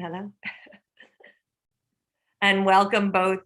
hello. And welcome both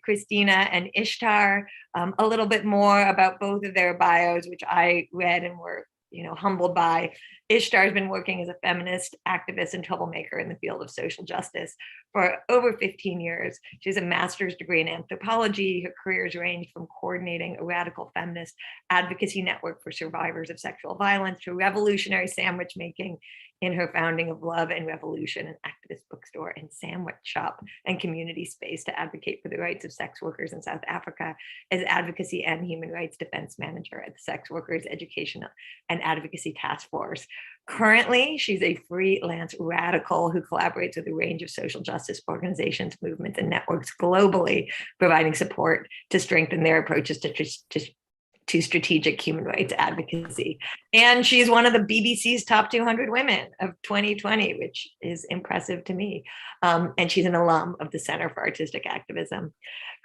Cristina and Ishtar. A little bit more about both of their bios, which I read and were humbled by. Ishtar has been working as a feminist activist and troublemaker in the field of social justice for over 15 years. She has a master's degree in anthropology. Her careers range from coordinating a radical feminist advocacy network for survivors of sexual violence to revolutionary sandwich making in her founding of Love and Revolution, an activist bookstore and sandwich shop and community space to advocate for the rights of sex workers in South Africa, as advocacy and human rights defense manager at the Sex Workers Education and Advocacy Task Force. Currently, she's a freelance radical who collaborates with a range of social justice organizations, movements, and networks globally, providing support to strengthen their approaches to strategic human rights advocacy. And she's one of the BBC's top 200 women of 2020, which is impressive to me. And she's an alum of the Center for Artistic Activism.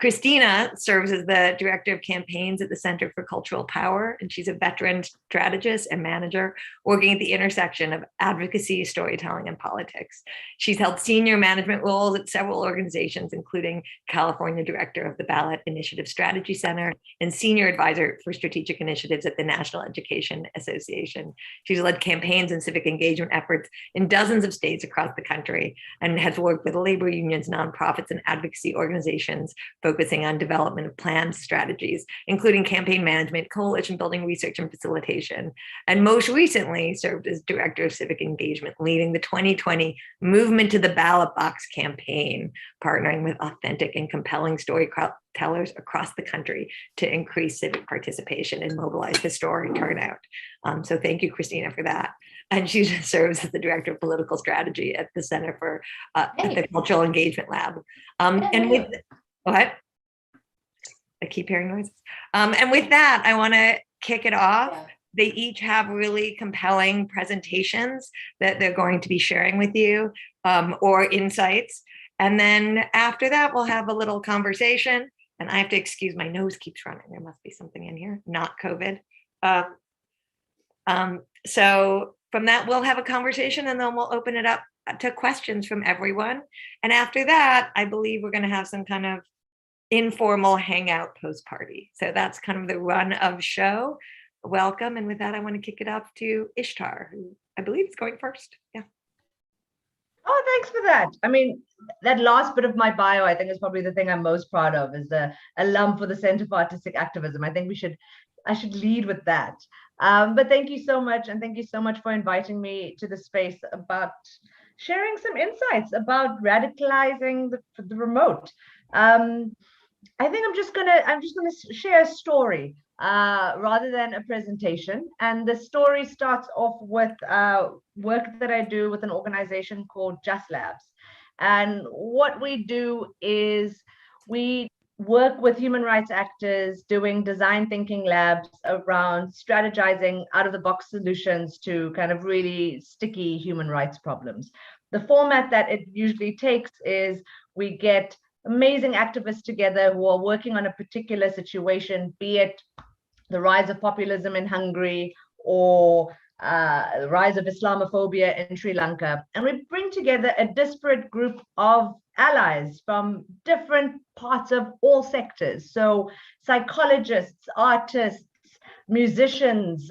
Cristina serves as the director of campaigns at the Center for Cultural Power, and she's a veteran strategist and manager working at the intersection of advocacy, storytelling, and politics. She's held senior management roles at several organizations, including California director of the Ballot Initiative Strategy Center and senior advisor for strategic initiatives at the National Education Association. She's led campaigns and civic engagement efforts in dozens of states across the country and has worked with labor unions, nonprofits, and advocacy organizations focusing on development of plans, strategies, including campaign management, coalition building, research, and facilitation. And most recently served as director of civic engagement, leading the 2020 Movement to the Ballot Box campaign, partnering with authentic and compelling storytellers across the country to increase civic participation and mobilize historic turnout. So thank you, Cristina, for that. And she serves as the director of political strategy at the Center for the Cultural Engagement Lab. And with what? I keep hearing noises. And with that, I want to kick it off. Yeah. They each have really compelling presentations that they're going to be sharing with you, or insights. And then after that, we'll have a little conversation. And I have to excuse, my nose keeps running. There must be something in here, not COVID. So from that, we'll have a conversation and then we'll open it up to questions from everyone. And after that, I believe we're going to have some kind of informal hangout post party. So that's kind of the run of show. Welcome. And with that, I want to kick it off to Ishtar, who I believe is going first. Yeah. Oh, thanks for that. I mean, that last bit of my bio, I think, is probably the thing I'm most proud of, is the alum for the Center for Artistic Activism. I think I should lead with that. But thank you so much. And thank you so much for inviting me to the space about sharing some insights about radicalizing the remote. I think I'm just gonna share a story rather than a presentation. And the story starts off with work that I do with an organization called Just Labs. And what we do is we work with human rights actors doing design thinking labs around strategizing out of the box solutions to kind of really sticky human rights problems. The format that it usually takes is we get amazing activists together who are working on a particular situation, be it the rise of populism in Hungary or the rise of Islamophobia in Sri Lanka. And we bring together a disparate group of allies from different parts of all sectors. So psychologists, artists, musicians,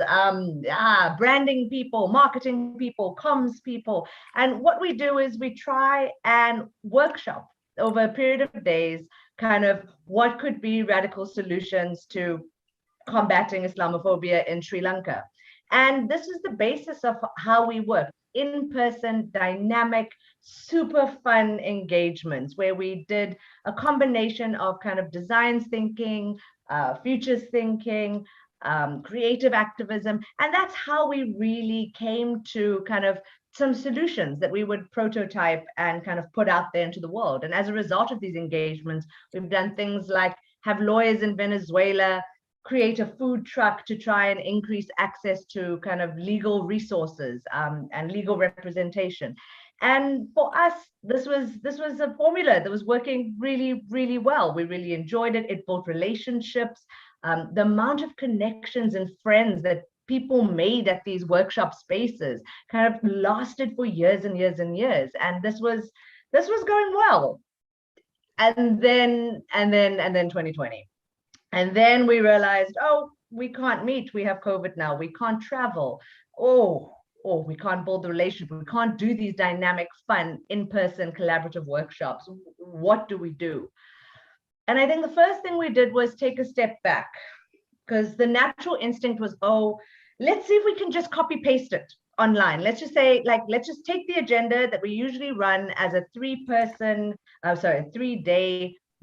branding people, marketing people, comms people. And what we do is we try and workshop over a period of days, kind of what could be radical solutions to combating Islamophobia in Sri Lanka. And this is the basis of how we work: in-person, dynamic, super fun engagements where we did a combination of kind of designs thinking, futures thinking, creative activism. And that's how we really came to kind of some solutions that we would prototype and kind of put out there into the world. And as a result of these engagements, we've done things like have lawyers in Venezuela create a food truck to try and increase access to kind of legal resources and legal representation. And for us, this was a formula that was working really, really well. We really enjoyed it. It built relationships. The amount of connections and friends that people made at these workshop spaces kind of lasted for years and years and years. And this was going well. And then 2020. And then we realized, oh, we can't meet. We have COVID now. We can't travel. Oh, we can't build the relationship. We can't do these dynamic, fun, in-person collaborative workshops. What do we do? And I think the first thing we did was take a step back, because the natural instinct was, oh, let's see if we can just copy paste it online. Let's just say, like, let's just take the agenda that we usually run as a 3-day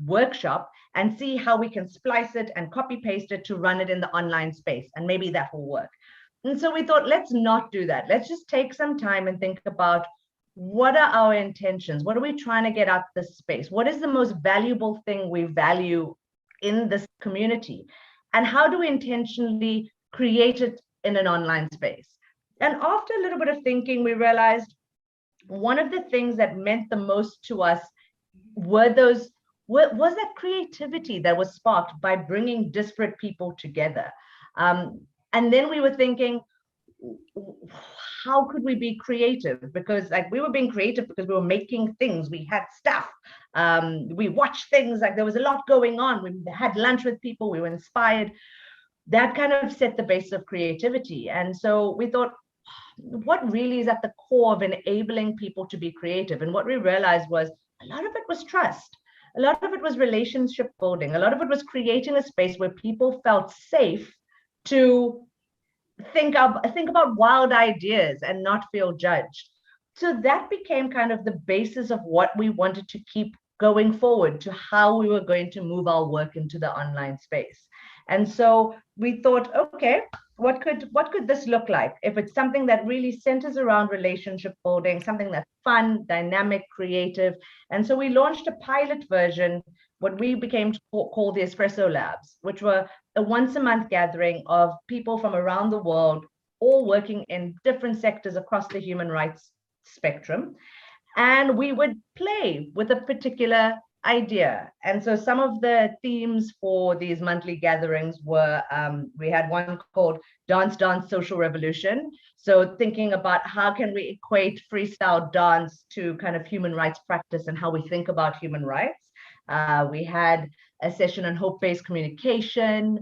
workshop and see how we can splice it and copy paste it to run it in the online space. And maybe that will work. And so we thought, let's not do that. Let's just take some time and think about, what are our intentions? What are we trying to get out this space? What is the most valuable thing we value in this community? And how do we intentionally create it in an online space? And after a little bit of thinking, we realized one of the things that meant the most to us was that creativity that was sparked by bringing disparate people together. And then we were thinking, how could we be creative? Because like, we were being creative because we were making things, we had stuff, we watched things, like there was a lot going on, we had lunch with people, we were inspired. That kind of set the base of creativity. And so we thought, what really is at the core of enabling people to be creative? And what we realized was, a lot of it was trust. A lot of it was relationship building. A lot of it was creating a space where people felt safe to think about wild ideas and not feel judged. So that became kind of the basis of what we wanted to keep going forward, to how we were going to move our work into the online space. And so we thought, okay, what could this look like if it's something that really centers around relationship building, something that's fun, dynamic, creative? And so we launched a pilot version, what we became to call the Espresso Labs, which were a once-a-month gathering of people from around the world, all working in different sectors across the human rights spectrum. And we would play with a particular idea. And so some of the themes for these monthly gatherings were, we had one called Dance Dance Social Revolution. So thinking about how can we equate freestyle dance to kind of human rights practice and how we think about human rights. We had a session on hope-based communication,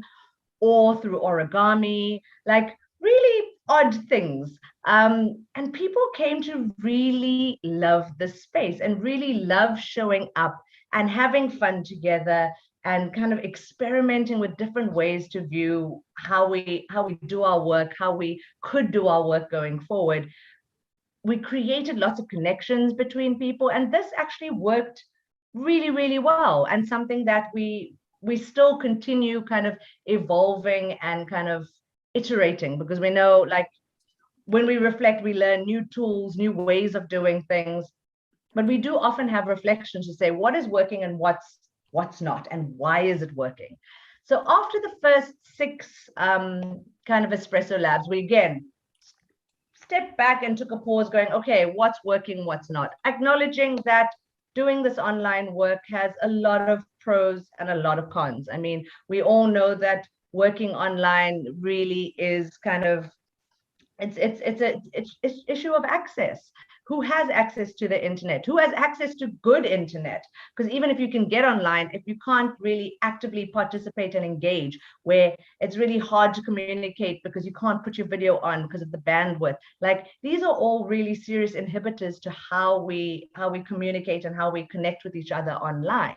or through origami, like really odd things. And people came to really love the space and really love showing up and having fun together and kind of experimenting with different ways to view how we do our work, how we could do our work going forward. We created lots of connections between people, and this actually worked really, really well, and something that we still continue kind of evolving and kind of iterating, because we know, like, when we reflect, we learn new tools, new ways of doing things. But we do often have reflections to say what is working and what's not, and why is it working. So after the first 6 kind of Espresso Labs, we again stepped back and took a pause, going, okay, what's working, what's not? Acknowledging that doing this online work has a lot of pros and a lot of cons. I mean, we all know that working online really is kind of, it's an issue of access. Who has access to the internet? Who has access to good internet? Because even if you can get online, if you can't really actively participate and engage, where it's really hard to communicate because you can't put your video on because of the bandwidth, like, these are all really serious inhibitors to how we communicate and how we connect with each other online.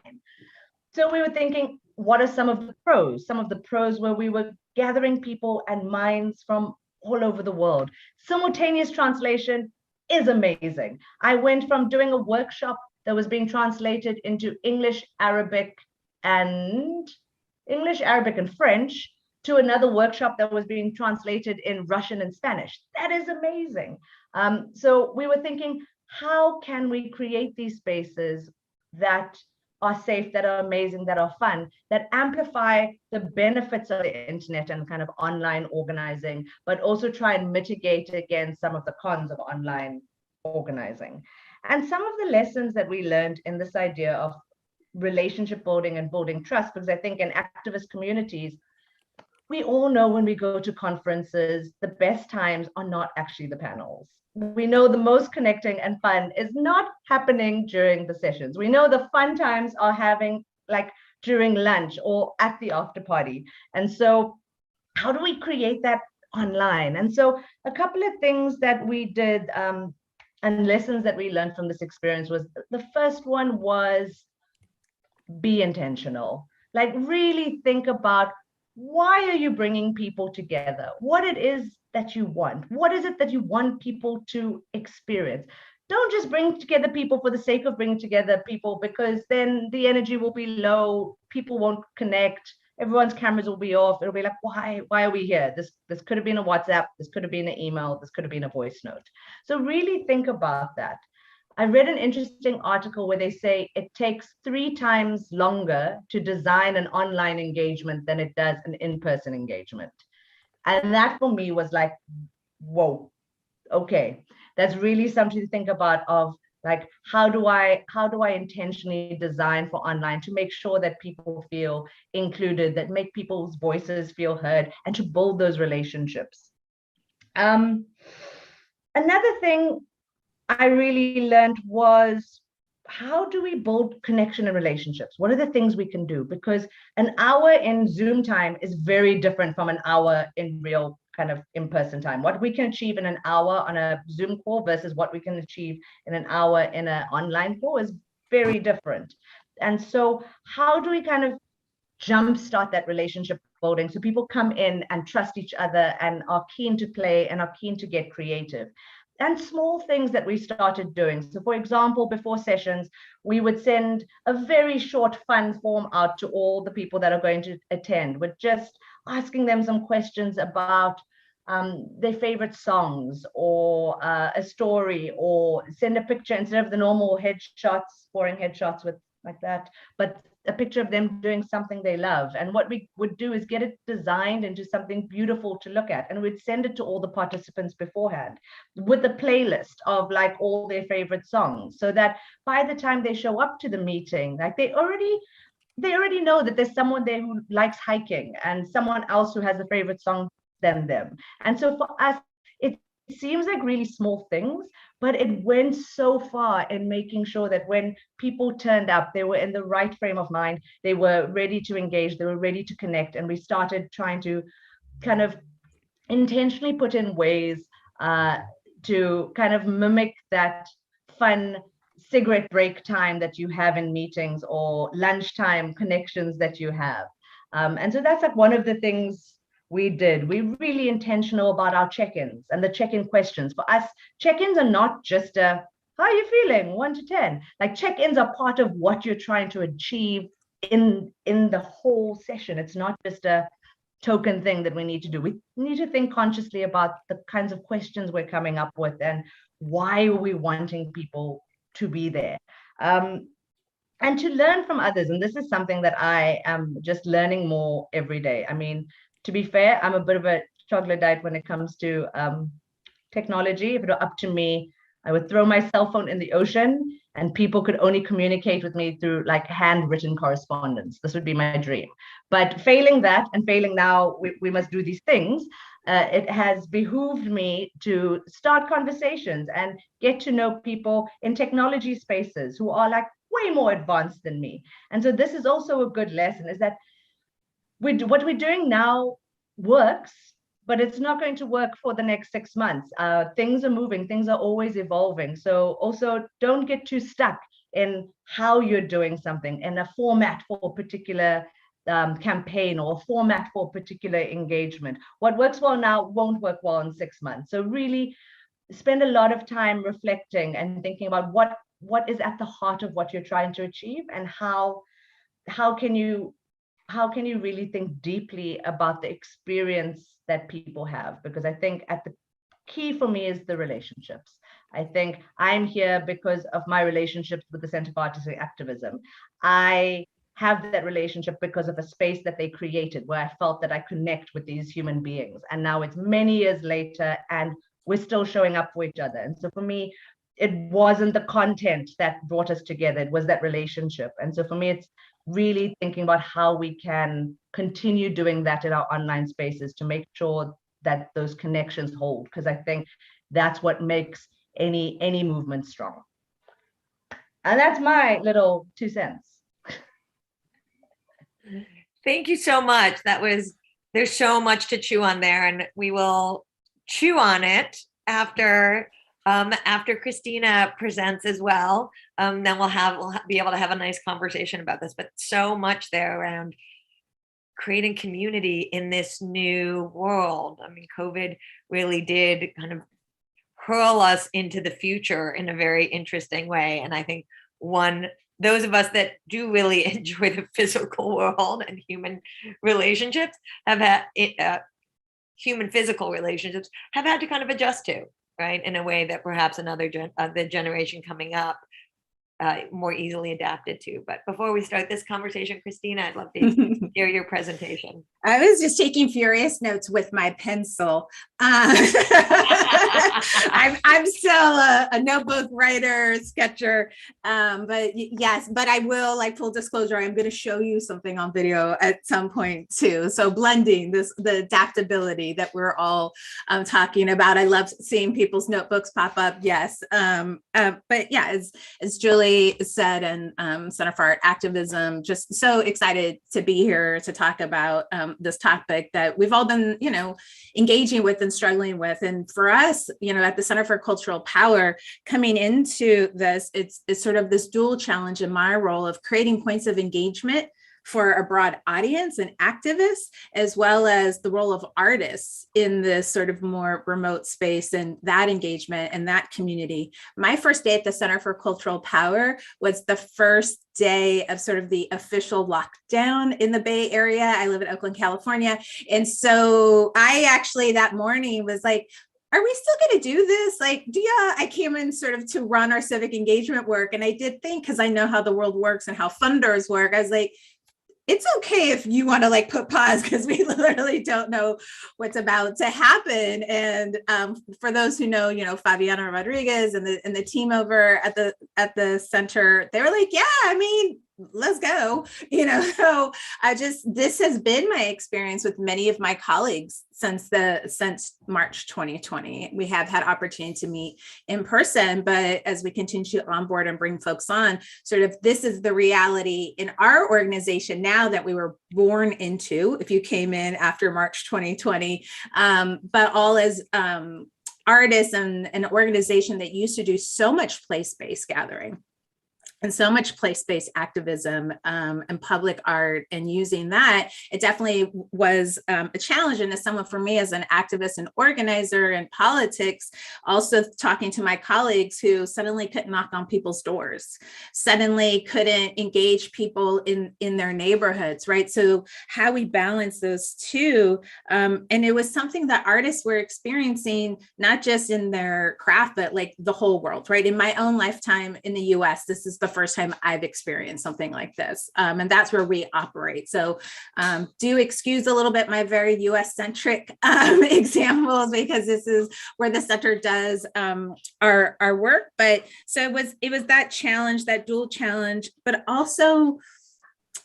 So we were thinking, what are some of the pros? Some of the pros where we were gathering people and minds from all over the world. Simultaneous translation is amazing. I went from doing a workshop that was being translated into English, Arabic, and French to another workshop that was being translated in Russian and Spanish. That is amazing. So we were thinking, how can we create these spaces that are safe, that are amazing, that are fun, that amplify the benefits of the internet and kind of online organizing, but also try and mitigate against some of the cons of online organizing. And some of the lessons that we learned in this idea of relationship building and building trust, because I think in activist communities, we all know when we go to conferences, the best times are not actually the panels. We know the most connecting and fun is not happening during the sessions. We know the fun times are having like during lunch or at the after party. And so how do we create that online? And so a couple of things that we did and lessons that we learned from this experience was, the first one was be intentional. Like really think about, why are you bringing people together? What it is that you want? What is it that you want people to experience? Don't just bring together people for the sake of bringing together people, because then the energy will be low, people won't connect, everyone's cameras will be off. It'll be like, why are we here? This could have been a WhatsApp, this could have been an email, this could have been a voice note. So really think about that. I read an interesting article where they say it takes 3 times longer to design an online engagement than it does an in-person engagement. And that for me was like, whoa, okay, that's really something to think about, of like, how do I intentionally design for online to make sure that people feel included, that make people's voices feel heard, and to build those relationships. Another thing I really learned was, how do we build connection and relationships? What are the things we can do? Because an hour in Zoom time is very different from an hour in real kind of in-person time. What we can achieve in an hour on a Zoom call versus what we can achieve in an hour in an online call is very different. And so how do we kind of jumpstart that relationship building so people come in and trust each other and are keen to play and are keen to get creative? And small things that we started doing. So for example, before sessions, we would send a very short fun form out to all the people that are going to attend, with just asking them some questions about their favorite songs, or a story, or send a picture instead of the normal headshots, boring headshots with like that, but a picture of them doing something they love. And what we would do is get it designed into something beautiful to look at, and we'd send it to all the participants beforehand with a playlist of like all their favorite songs, so that by the time they show up to the meeting, like they already know that there's someone there who likes hiking and someone else who has a favorite song than them. And so for us, it seems like really small things, but it went so far in making sure that when people turned up, they were in the right frame of mind, they were ready to engage, they were ready to connect. And we started trying to kind of intentionally put in ways to kind of mimic that fun cigarette break time that you have in meetings, or lunchtime connections that you have. And so that's like one of the things we did. We're really intentional about our check-ins and the check-in questions. For us, check-ins are not just a, how are you feeling, 1 to 10. Like check-ins are part of what you're trying to achieve in the whole session. It's not just a token thing that we need to do. We need to think consciously about the kinds of questions we're coming up with and why are we wanting people to be there. And to learn from others. And this is something that I am just learning more every day. I mean, to be fair, I'm a bit of a troglodyte when it comes to technology. If it were up to me, I would throw my cell phone in the ocean and people could only communicate with me through like handwritten correspondence. This would be my dream. But failing that, and failing now, we must do these things. It has behooved me to start conversations and get to know people in technology spaces who are like way more advanced than me. And so this is also a good lesson, is that what we're doing now works, but it's not going to work for the next 6 months. Things are moving, things are always evolving. So also don't get too stuck in how you're doing something, in a format for a particular campaign, or a format for a particular engagement. What works well now won't work well in 6 months. So really spend a lot of time reflecting and thinking about what is at the heart of what you're trying to achieve, and how can you really think deeply about the experience that people have. Because I think at the key for me is the relationships. I think I'm here because of my relationships with the Center for Artistic Activism. I have that relationship because of a space that they created where I felt that I connect with these human beings. And now it's many years later and we're still showing up for each other. And so for me, it wasn't the content that brought us together, it was that relationship. And so for me, it's really thinking about how we can continue doing that in our online spaces to make sure that those connections hold, because I think that's what makes any movement strong. And that's my little 2 cents. Thank you so much. There's so much to chew on there, and we will chew on it after Cristina presents as well. Then we'll be able to have a nice conversation about this, but so much there around creating community in this new world. I mean, COVID really did kind of hurl us into the future in a very interesting way. And I think those of us that do really enjoy the physical world and human relationships have had human physical relationships have had to kind of adjust to, right, in a way that perhaps the generation coming up more easily adapted to. But before we start this conversation, Cristina, I'd love to hear your presentation. I was just taking furious notes with my pencil. I'm still a notebook writer, sketcher, but yes, but I will, like, full disclosure, I'm going to show you something on video at some point too. So blending the adaptability that we're all talking about. I love seeing people's notebooks pop up. Yes. But yeah, as Julie said, and Center for Art Activism, just so excited to be here to talk about this topic that we've all been, engaging with and struggling with. And for us, at the Center for Cultural Power, coming into this, it's sort of this dual challenge in my role of creating points of engagement for a broad audience and activists, as well as the role of artists in this sort of more remote space and that engagement and that community. My first day at the Center for Cultural Power was the first day of sort of the official lockdown in the Bay Area. I live in Oakland, California. And so I actually that morning was like, are we still going to do this? Like, I came in sort of to run our civic engagement work. And I did think, because I know how the world works and how funders work, I was like, it's okay if you want to put pause, because we literally don't know what's about to happen. And for those who know, Fabiana Rodriguez and the team over at the center, they were like, yeah, I mean, let's go. So this has been my experience with many of my colleagues since March 2020. We have had opportunity to meet in person, but as we continue to onboard and bring folks on, sort of this is the reality in our organization now that we were born into, if you came in after March 2020, but all as artists and an organization that used to do so much place-based gathering and so much place-based activism and public art, and using that, it definitely was a challenge. And as someone, for me, as an activist and organizer in politics, also talking to my colleagues who suddenly couldn't knock on people's doors, suddenly couldn't engage people in their neighborhoods, right? So how we balance those two, and it was something that artists were experiencing, not just in their craft, but like the whole world, right? In my own lifetime in the US, this is the first time I've experienced something like this. And that's where we operate. So do excuse a little bit my very US centric examples, because this is where the center does our work. But so it was that challenge, that dual challenge, but also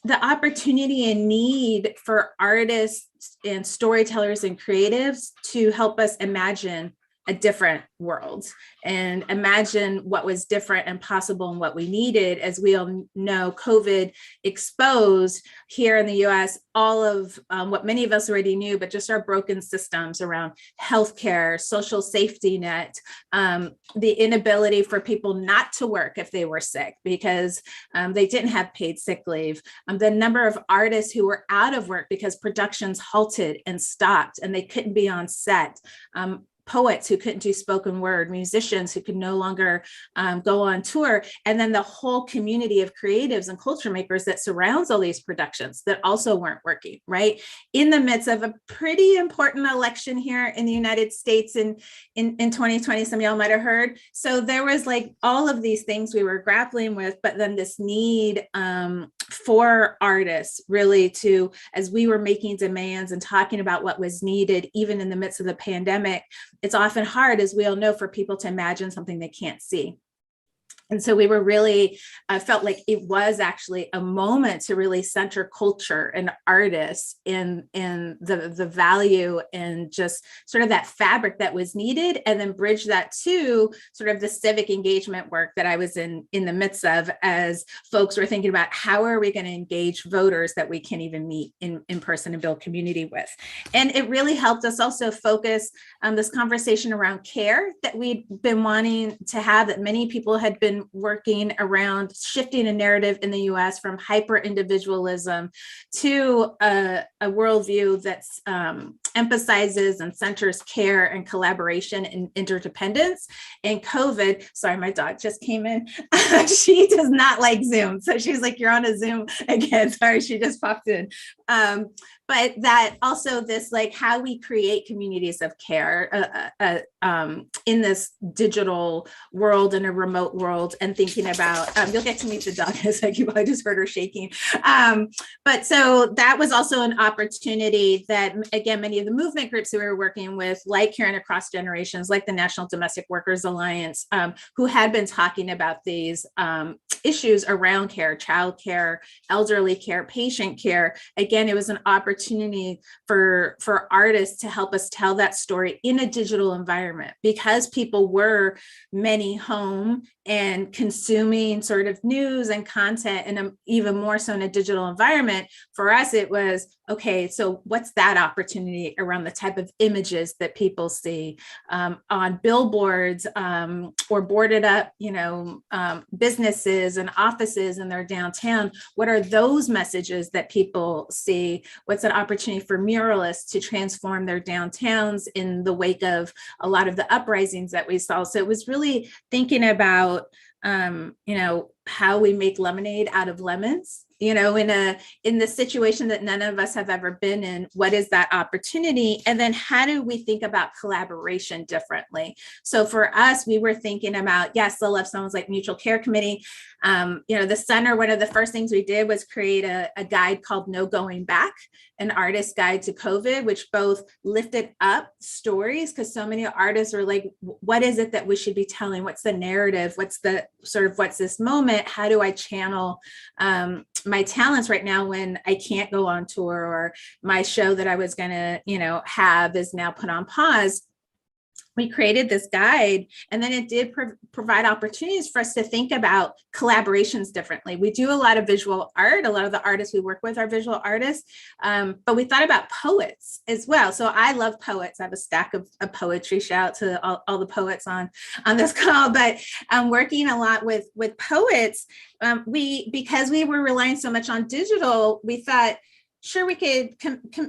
the opportunity and need for artists and storytellers and creatives to help us imagine a different world and imagine what was different and possible and what we needed. As we all know, COVID exposed here in the US all of what many of us already knew, but just our broken systems around healthcare, social safety net, the inability for people not to work if they were sick because they didn't have paid sick leave, the number of artists who were out of work because productions halted and stopped and they couldn't be on set, poets who couldn't do spoken word, musicians who could no longer go on tour, and then the whole community of creatives and culture makers that surrounds all these productions that also weren't working, right? In the midst of a pretty important election here in the United States in 2020, some of y'all might have heard. So there was like all of these things we were grappling with, but then this need for artists really to, as we were making demands and talking about what was needed, even in the midst of the pandemic, it's often hard, as we all know, for people to imagine something they can't see. And so we were really, I felt like it was actually a moment to really center culture and artists in the value and just sort of that fabric that was needed, and then bridge that to sort of the civic engagement work that I was in the midst of, as folks were thinking about how are we going to engage voters that we can't even meet in person and build community with. And it really helped us also focus on this conversation around care that we'd been wanting to have, that many people had been working around shifting a narrative in the US from hyper individualism to a worldview that emphasizes and centers care and collaboration and interdependence. And COVID, sorry, my dog just came in. She does not like Zoom. So she's like, you're on a Zoom again. Sorry, she just popped in. But that also this, like, how we create communities of care in this digital world, in a remote world, and thinking about, you'll get to meet the dog in a second, I just heard her shaking. But so that was also an opportunity that, again, many of the movement groups that we were working with, like Caring Across Generations, like the National Domestic Workers Alliance, who had been talking about these issues around care, child care, elderly care, patient care. Again, it was an opportunity for artists to help us tell that story in a digital environment, because people were many home and consuming sort of news and content, and even more so in a digital environment. For us, it was, okay, so what's that opportunity around the type of images that people see on billboards or boarded up, businesses and offices in their downtown? What are those messages that people see? What's an opportunity for muralists to transform their downtowns in the wake of a lot of the uprisings that we saw? So it was really thinking about, how we make lemonade out of lemons, in the situation that none of us have ever been in. What is that opportunity? And then how do we think about collaboration differently? So for us, we were thinking about, yes, the Love Someone's Like Mutual Care Committee. The center, one of the first things we did was create a guide called No Going Back, an artist guide to COVID, which both lifted up stories, because so many artists are like, what is it that we should be telling? What's the narrative? What's this moment? How do I channel my talents right now when I can't go on tour, or my show that I was going to, have is now put on pause? We created this guide, and then it did provide opportunities for us to think about collaborations differently. We do a lot of visual art. A lot of the artists we work with are visual artists, but we thought about poets as well. So I love poets. I have a stack of poetry. Shout out to all the poets on this call. But working a lot with poets, because we were relying so much on digital, we thought, sure, we could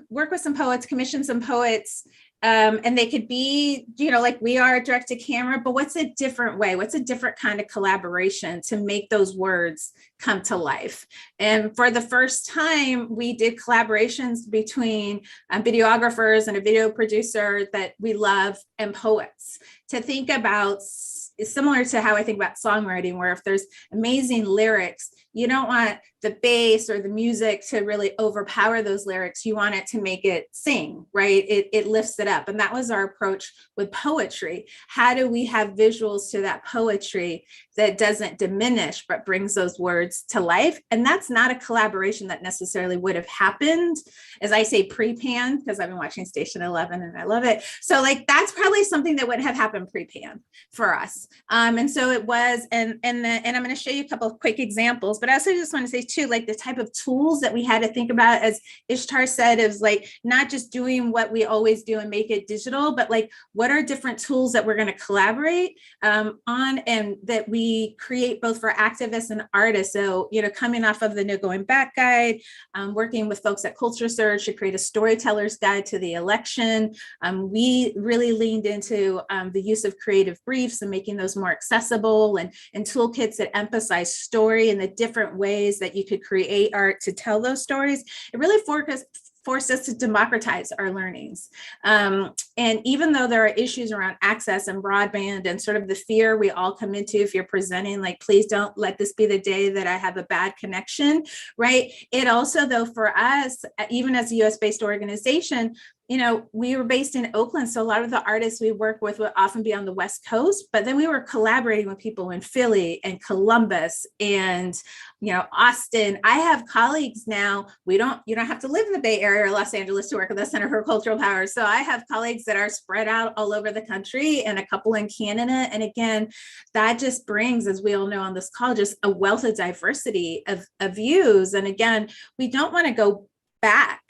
work with some poets, commission some poets, and they could be, like we are, direct to camera, but what's a different way? What's a different kind of collaboration to make those words come to life? And for the first time, we did collaborations between videographers and a video producer that we love and poets, to think about, similar to how I think about songwriting, where if there's amazing lyrics, you don't want the bass or the music to really overpower those lyrics. You want it to make it sing, right? It lifts it up. And that was our approach with poetry. How do we have visuals to that poetry that doesn't diminish, but brings those words to life? And that's not a collaboration that necessarily would have happened, as I say, pre-pan, because I've been watching Station 11 and I love it. So that's probably something that wouldn't have happened pre-pan for us. And so it was, and I'm going to show you a couple of quick examples, but I also just want to say too, the type of tools that we had to think about, as Ishtar said, is not just doing what we always do and make it digital, but what are different tools that we're going to collaborate on, and that we create both for activists and artists. So, coming off of the No Going Back guide, working with folks at Culture Surge to create a storyteller's guide to the election. We really leaned into the use of creative briefs and making those more accessible, and toolkits that emphasize story and the different ways that you could create art to tell those stories. It really forced us to democratize our learnings. And even though there are issues around access and broadband and sort of the fear we all come into if you're presenting, like, please don't let this be the day that I have a bad connection, right? It also, though, for us, even as a US-based organization, you know, we were based in Oakland, so a lot of the artists we work with would often be on the West Coast, but then we were collaborating with people in Philly and Columbus and, you know, Austin. I have colleagues now, you don't have to live in the Bay Area or Los Angeles to work with the Center for Cultural Power. So I have colleagues that are spread out all over the country and a couple in Canada. And again, that just brings, as we all know on this call, just a wealth of diversity of views. And again, we don't want to go back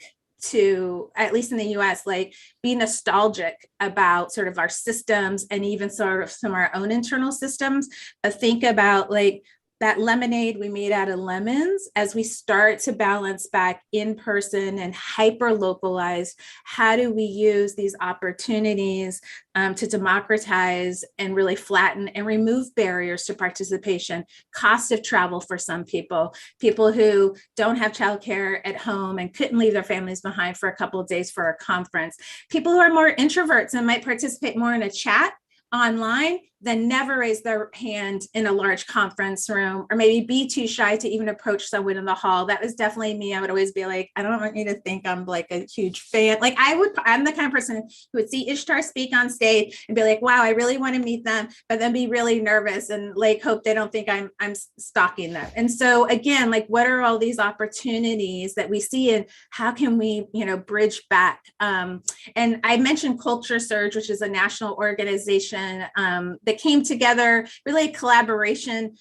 to, at least in the US, like be nostalgic about sort of our systems and even sort of some of our own internal systems, but think about like that lemonade we made out of lemons as we start to balance back in person and hyper localize. How do we use these opportunities to democratize and really flatten and remove barriers to participation, cost of travel for some people who don't have childcare at home and couldn't leave their families behind for a couple of days for a conference, people who are more introverts and might participate more in a chat online than never raise their hand in a large conference room, or maybe be too shy to even approach someone in the hall. That was definitely me. I would always be like, I don't want you to think I'm like a huge fan. Like I'm the kind of person who would see Ishtar speak on stage and be like, wow, I really want to meet them, but then be really nervous and like hope they don't think I'm stalking them. And so again, like what are all these opportunities that we see and how can we, you know, bridge back? And I mentioned Culture Surge, which is a national organization that came together, really a collaboration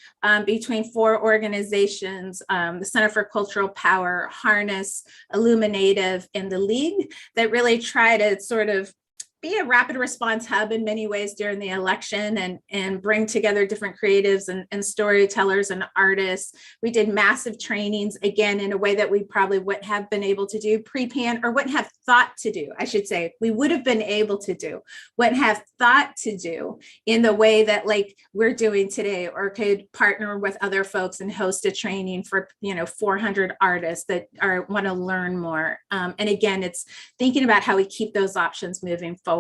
between 4 organizations, the Center for Cultural Power, Harness, Illuminative, and the League, that really try to sort of be a rapid response hub in many ways during the election and bring together different creatives and storytellers and artists. We did massive trainings, again, in a way that we probably wouldn't have been able to do pre-pan, or wouldn't have thought to do, I should say. We would have been able to do, wouldn't have thought to do in the way that like we're doing today, or could partner with other folks and host a training for, you know, 400 artists that want to learn more. And again, it's thinking about how we keep those options moving forward.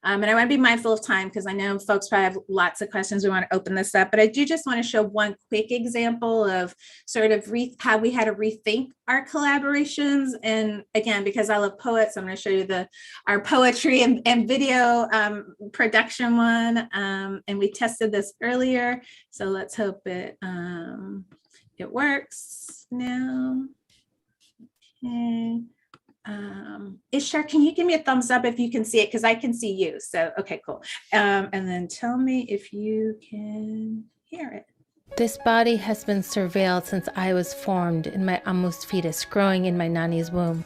And I want to be mindful of time because I know folks probably have lots of questions. We want to open this up, but I do just want to show one quick example of sort of how we had to rethink our collaborations. And again, because I love poets, I'm going to show you our poetry and video production one. And we tested this earlier, so let's hope it works now. Okay. Ishtar, can you give me a thumbs up if you can see it? Because I can see you. So, okay, cool. And then tell me if you can hear it. This body has been surveilled since I was formed in my Amus fetus, growing in my Nani's womb.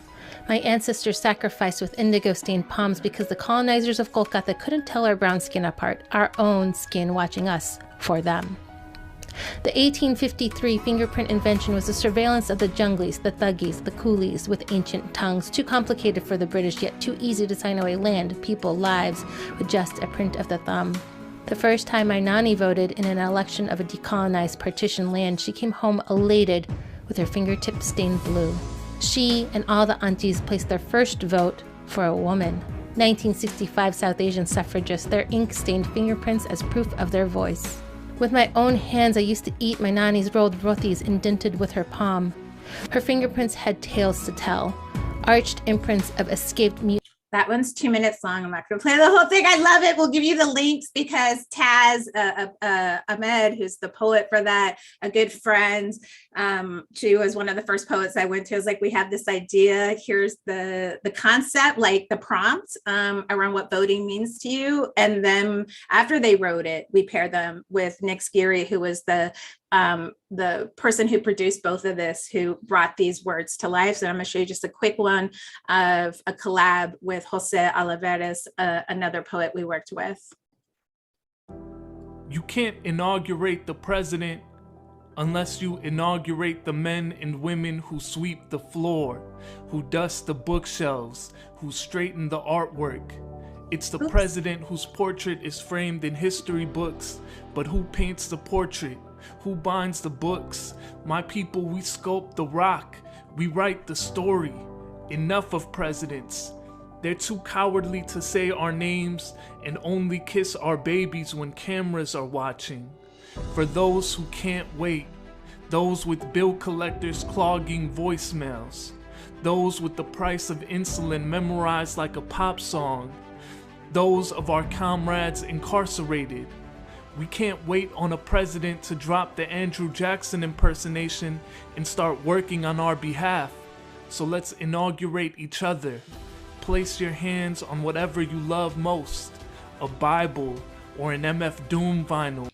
My ancestors sacrificed with indigo-stained palms because the colonizers of Kolkata couldn't tell our brown skin apart, our own skin watching us for them. The 1853 fingerprint invention was the surveillance of the junglies, the thuggies, the coolies with ancient tongues, too complicated for the British, yet too easy to sign away land, people, lives, with just a print of the thumb. The first time my Nani voted in an election of a decolonized partition land, she came home elated with her fingertips stained blue. She and all the aunties placed their first vote for a woman. 1965 South Asian suffragists, their ink-stained fingerprints as proof of their voice. With my own hands, I used to eat my Nani's rolled rotis indented with her palm. Her fingerprints had tales to tell, arched imprints of escaped meat. That one's 2 minutes long. I'm not going to play the whole thing. I love it. We'll give you the links because Taz Ahmed, who's the poet for that, a good friend, she was one of the first poets I went to. I was like, we have this idea. Here's the concept, like the prompt around what voting means to you. And then after they wrote it, we paired them with Nick Skiri, who was the person who produced both of this, who brought these words to life. So I'm going to show you just a quick one of a collab with Jose Olivares, another poet we worked with. You can't inaugurate the president unless you inaugurate the men and women who sweep the floor, who dust the bookshelves, who straighten the artwork. It's the president whose portrait is framed in history books, but who paints the portrait? Who binds the books? My people, we sculpt the rock. We write the story. Enough of presidents. They're too cowardly to say our names and only kiss our babies when cameras are watching. For those who can't wait, those with bill collectors clogging voicemails, those with the price of insulin memorized like a pop song, those of our comrades incarcerated. We can't wait on a president to drop the Andrew Jackson impersonation and start working on our behalf. So let's inaugurate each other. Place your hands on whatever you love most, a Bible or an MF Doom vinyl.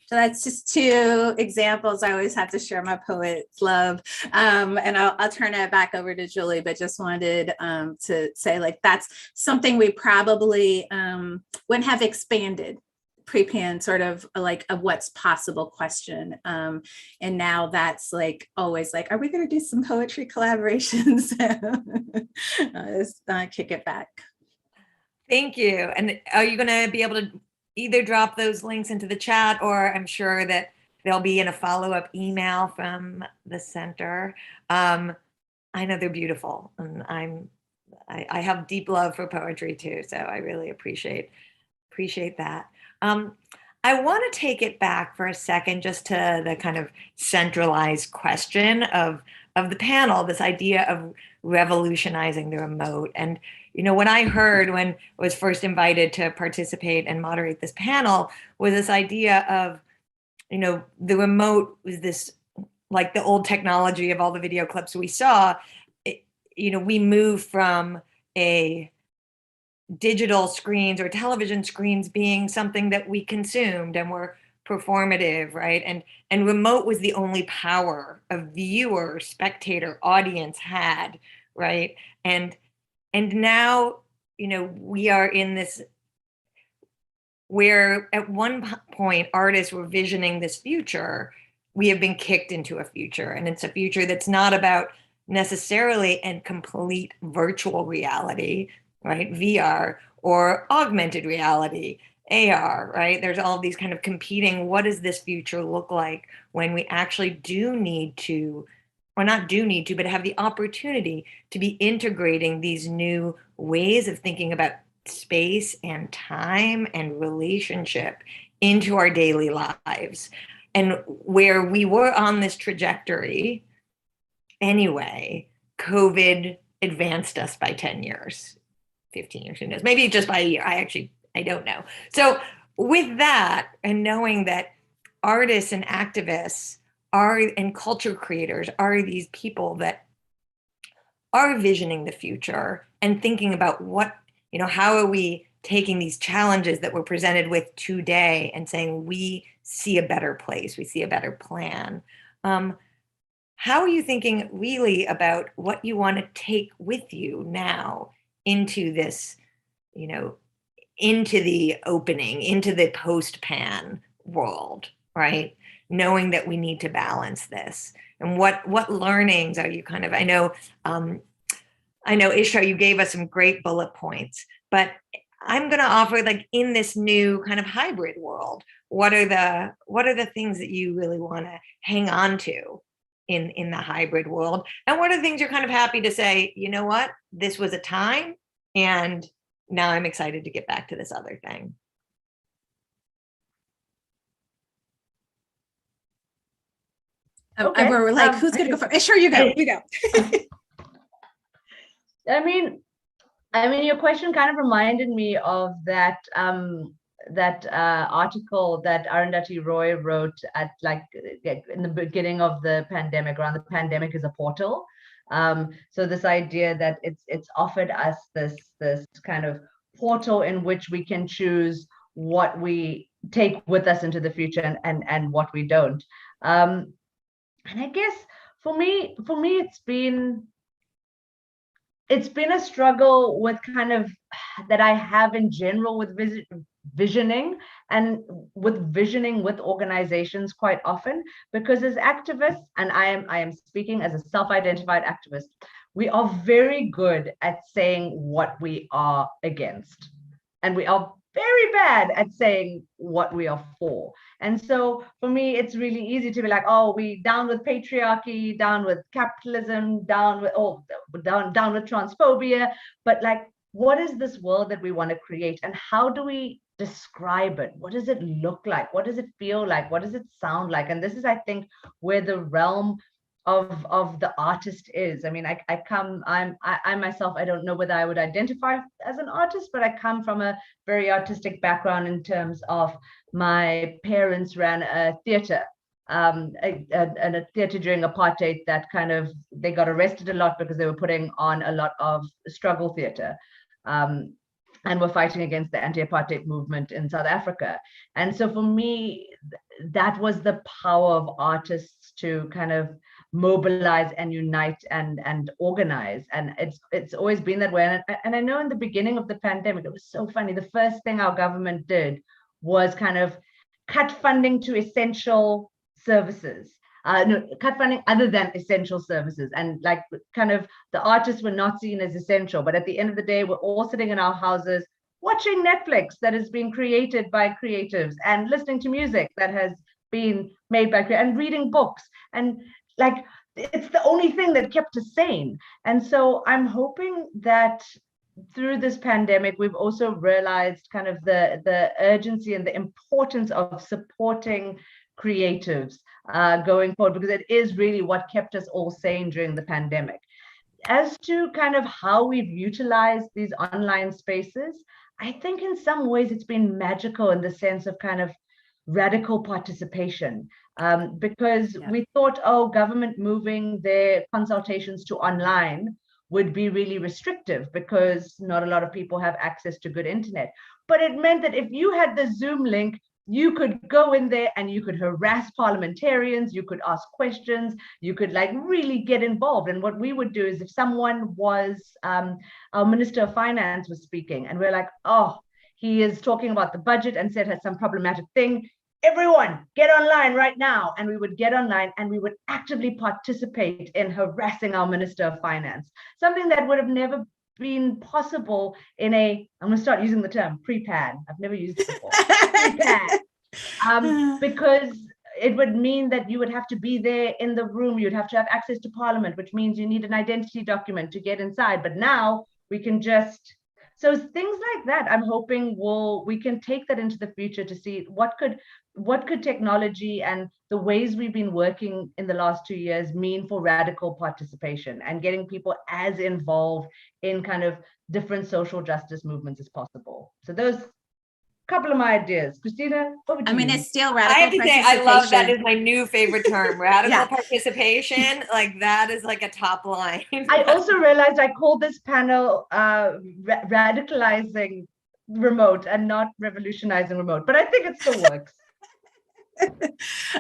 So that's just two examples. I always have to share my poet's love. And I'll turn it back over to Julie, but just wanted to say, like, that's something we probably wouldn't have expanded pre-pan, sort of like a what's possible question. And now that's like always like, are we going to do some poetry collaborations? Let's kick it back. Thank you. And are you going to be able to either drop those links into the chat, or I'm sure that they'll be in a follow-up email from the center. I know they're beautiful, and I have deep love for poetry too, so I really appreciate that. I want to take it back for a second just to the kind of centralized question of the panel, this idea of revolutionizing the remote. And what I heard when I was first invited to participate and moderate this panel was this idea of, the remote was this, like the old technology of all the video clips we saw. We moved from a digital screens or television screens being something that we consumed and were performative, right? And remote was the only power a viewer, spectator, audience had, right? And now, we are in this, where at one point artists were visioning this future, we have been kicked into a future. And it's a future that's not about necessarily a complete virtual reality, right? VR, or augmented reality, AR, right? There's all these kind of competing, what does this future look like when we actually do need to, or not do need to, but have the opportunity to be integrating these new ways of thinking about space and time and relationship into our daily lives. And where we were on this trajectory anyway, COVID advanced us by 10 years, 15 years, who knows, maybe just by a year. I don't know. So with that, and knowing that artists and activists and culture creators are these people that are visioning the future and thinking about how are we taking these challenges that we're presented with today and saying, we see a better place, we see a better plan. How are you thinking really about what you want to take with you now into this, into the opening, into the post-pan world, right? Knowing that we need to balance this, and what learnings are you I know Ishtar, you gave us some great bullet points, but I'm going to offer, like, in this new kind of hybrid world, what are the things that you really want to hang on to in the hybrid world, and what are the things you're kind of happy to say, what, this was a time, and now I'm excited to get back to this other thing. Okay. We're like, who's going to go first? Sure, you go. You go. I mean, your question kind of reminded me of that article that Arundhati Roy wrote at, like, in the beginning of the pandemic, around the pandemic is a portal. So this idea that it's offered us this kind of portal in which we can choose what we take with us into the future and what we don't. And I guess for me, it's been a struggle with kind of that I have in general with visioning and with visioning with organizations quite often, because as activists, and I am speaking as a self-identified activist, we are very good at saying what we are against, and we are very bad at saying what we are for. And so for me, it's really easy to be like, oh, we down with patriarchy, down with capitalism, down with transphobia. But like, what is this world that we want to create, and how do we describe it? What does it look like? What does it feel like? What does it sound like? And this is, I think, where the realm of the artist is. I mean, I myself, I don't know whether I would identify as an artist, but I come from a very artistic background in terms of my parents ran a theater, a theater during apartheid that kind of, they got arrested a lot because they were putting on a lot of struggle theater. And were fighting against the anti-apartheid movement in South Africa. And so for me, that was the power of artists to kind of mobilize and unite and organize. And it's always been that way. And I know in the beginning of the pandemic, it was so funny. The first thing our government did was kind of cut funding to essential services. Cut funding other than essential services, and like kind of the artists were not seen as essential, but at the end of the day, we're all sitting in our houses watching Netflix that is being created by creatives, and listening to music that has been made by creators, and reading books, and like it's the only thing that kept us sane. And so I'm hoping that through this pandemic, we've also realized kind of the urgency and the importance of supporting creatives going forward, because it is really what kept us all sane during the pandemic. As to kind of how we've utilized these online spaces, I think in some ways it's been magical in the sense of kind of radical participation, because we thought, oh, government moving their consultations to online would be really restrictive because not a lot of people have access to good internet. But it meant that if you had the Zoom link, you could go in there and you could harass parliamentarians, you could ask questions, you could like really get involved. And what we would do is, if someone was, our Minister of Finance was speaking, and we're like, oh, he is talking about the budget and said has some problematic thing, everyone get online right now. And we would get online and we would actively participate in harassing our Minister of Finance, something that would have never been possible in a, I'm going to start using the term pre-pan. I've never used it before. Pre-pan. Because it would mean that you would have to be there in the room. You'd have to have access to Parliament, which means you need an identity document to get inside. But now we can just, so things like that, I'm hoping we can take that into the future to see what could technology and the ways we've been working in the last 2 years mean for radical participation and getting people as involved in kind of different social justice movements as possible. So those couple of my ideas. Cristina, what would you use? It's still radical. I have to say, I love that is my new favorite term, radical Yeah. participation. Like that is like a top line. I also realized I called this panel Radicalizing Remote and not Revolutionizing Remote, but I think it still works.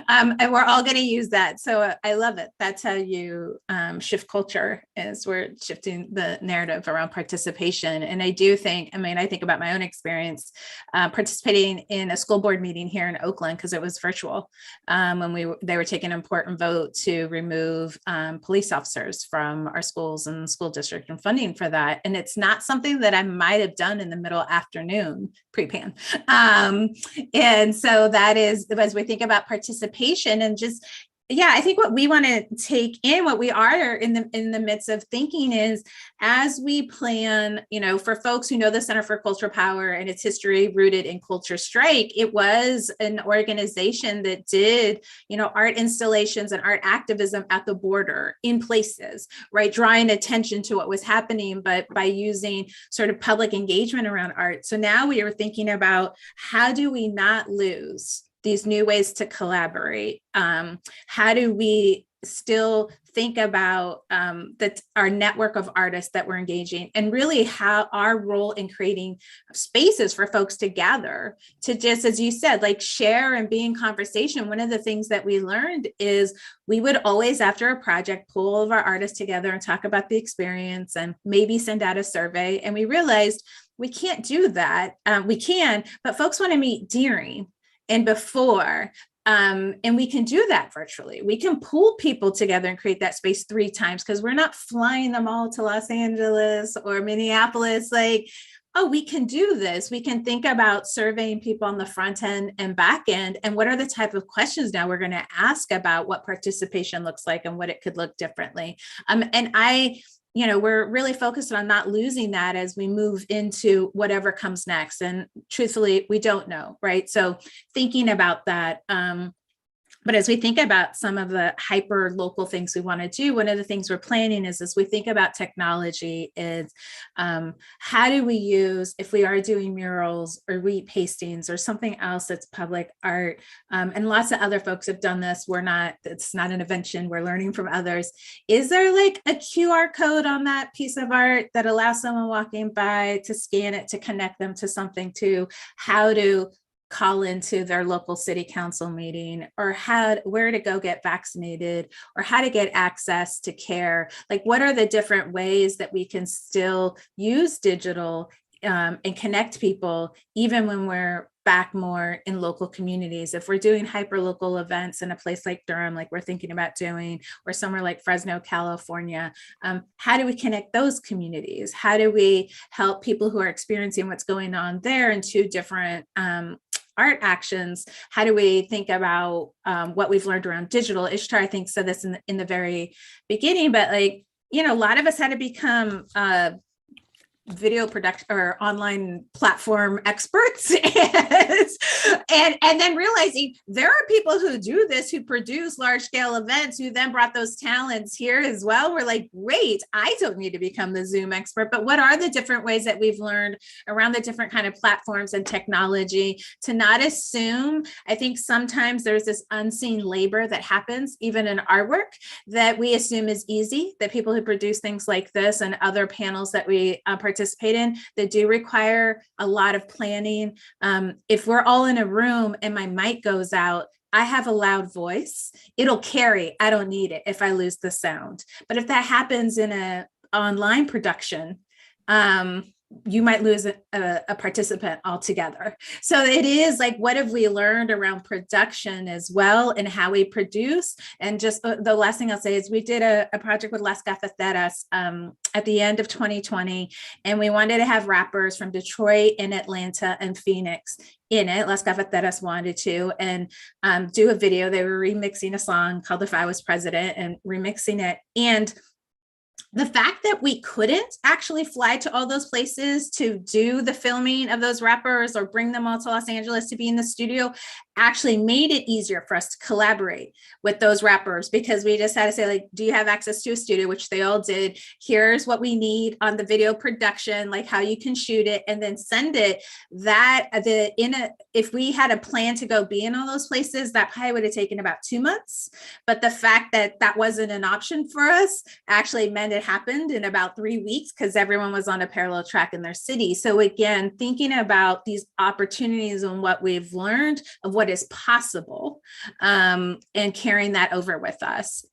And we're all going to use that. So I love it. That's how you shift culture, is we're shifting the narrative around participation. And I do think, I think about my own experience participating in a school board meeting here in Oakland, because it was virtual, when they were taking an important vote to remove police officers from our schools and school district and funding for that. And it's not something that I might have done in the middle afternoon pre-pan. And so that is, as we think about participation and just, I think what we want to take in, what we are in the midst of thinking is, as we plan, for folks who know the Center for Cultural Power and its history rooted in Culture Strike, it was an organization that did, art installations and art activism at the border in places, right? Drawing attention to what was happening, but by using sort of public engagement around art. So now we are thinking about, how do we not lose these new ways to collaborate? How do we still think about our network of artists that we're engaging, and really how our role in creating spaces for folks to gather, to just, as you said, like share and be in conversation. One of the things that we learned is we would always, after a project, pull all of our artists together and talk about the experience and maybe send out a survey. And we realized we can't do that. We can, but folks want to meet during and before, and we can do that virtually. We can pull people together and create that space 3 times, because we're not flying them all to Los Angeles or Minneapolis. Like, oh, we can do this. We can think about surveying people on the front end and back end. And what are the type of questions now we're going to ask about what participation looks like and what it could look differently. We're really focused on not losing that as we move into whatever comes next. And truthfully, we don't know, right? So thinking about that, but as we think about some of the hyper local things we want to do, one of the things we're planning is as we think about technology is how do we use, if we are doing murals or wheat pastings or something else that's public art, and lots of other folks have done this. It's not an invention, we're learning from others. Is there like a QR code on that piece of art that allows someone walking by to scan it, to connect them to something, to how to call into their local city council meeting, or where to go get vaccinated, or how to get access to care? Like, what are the different ways that we can still use digital and connect people, even when we're back more in local communities? If we're doing hyper local events in a place like Durham, like we're thinking about doing, or somewhere like Fresno, California, how do we connect those communities? How do we help people who are experiencing what's going on there in two different art actions? How do we think about what we've learned around digital? Ishtar, I think, said this in the very beginning, but a lot of us had to become video production or online platform experts and then realizing there are people who do this, who produce large scale events, who then brought those talents here as well. We're like, great, I don't need to become the Zoom expert, but what are the different ways that we've learned around the different kind of platforms and technology to not assume? I think sometimes there's this unseen labor that happens even in our work that we assume is easy, that people who produce things like this and other panels that we participate in that do require a lot of planning. If we're all in a room and my mic goes out, I have a loud voice, it'll carry. I don't need it if I lose the sound. But if that happens in an online production, you might lose a participant altogether. So it is like, what have we learned around production as well and how we produce? And just the last thing I'll say is we did a project with Las Cafeteras at the end of 2020, and we wanted to have rappers from Detroit and Atlanta and Phoenix in it. Las Cafeteras wanted to, and do a video. They were remixing a song called If I Was President and remixing it. And the fact that we couldn't actually fly to all those places to do the filming of those rappers or bring them all to Los Angeles to be in the studio actually made it easier for us to collaborate with those rappers, because we just had to say, like, do you have access to a studio, which they all did. Here's what we need on the video production, like how you can shoot it, and then send it. If we had a plan to go be in all those places, that probably would have taken about 2 months. But the fact that that wasn't an option for us actually meant it happened in about 3 weeks, because everyone was on a parallel track in their city. So again, thinking about these opportunities and what we've learned of what is possible, and carrying that over with us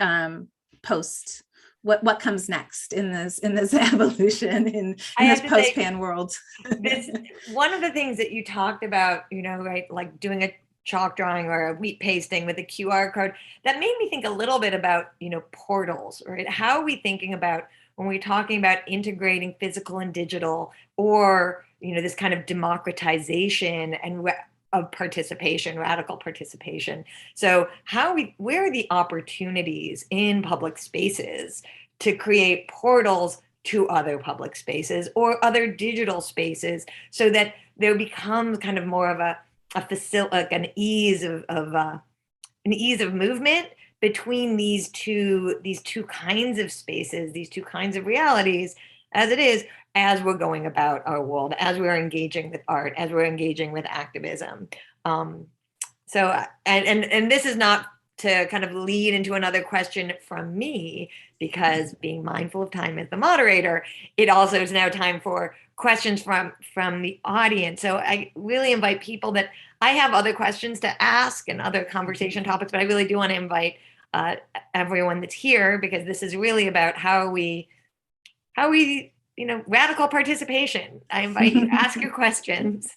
post what comes next in this evolution in this post-pan world. One of the things that you talked about, right, like doing a chalk drawing or a wheat pasting with a QR code, that made me think a little bit about, portals, right? How are we thinking about when we're talking about integrating physical and digital, or, this kind of democratization and of participation, radical participation. So where are the opportunities in public spaces to create portals to other public spaces or other digital spaces, so that there becomes kind of more of an ease of movement between these two kinds of spaces, these two kinds of realities, as we're going about our world, as we're engaging with art, as we're engaging with activism. So this is not to kind of lead into another question from me, because being mindful of time as the moderator, it also is now time for questions from the audience. So I really invite people that I have other questions to ask and other conversation topics, but I really do want to invite everyone that's here, because this is really about how we radical participation. I invite you to ask your questions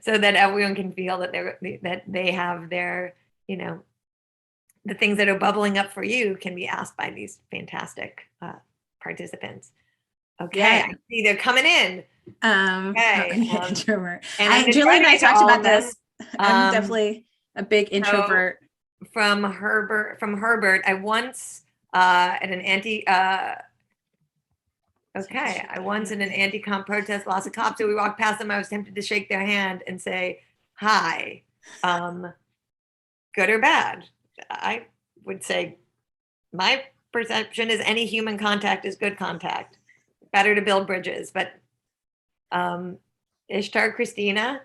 so that everyone can feel that they have their, the things that are bubbling up for you can be asked by these fantastic participants. Okay, Yeah. I see they're coming in. Okay, introvert. and I've been Julie and I writing to talked all about of them. this. I'm definitely a big introvert. From Herbert, I once at an anti-comp protest lost a cop, so we walked past them. I was tempted to shake their hand and say hi. Good or bad? I would say my perception is any human contact is good contact. Better to build bridges, but Ishtar, Cristina?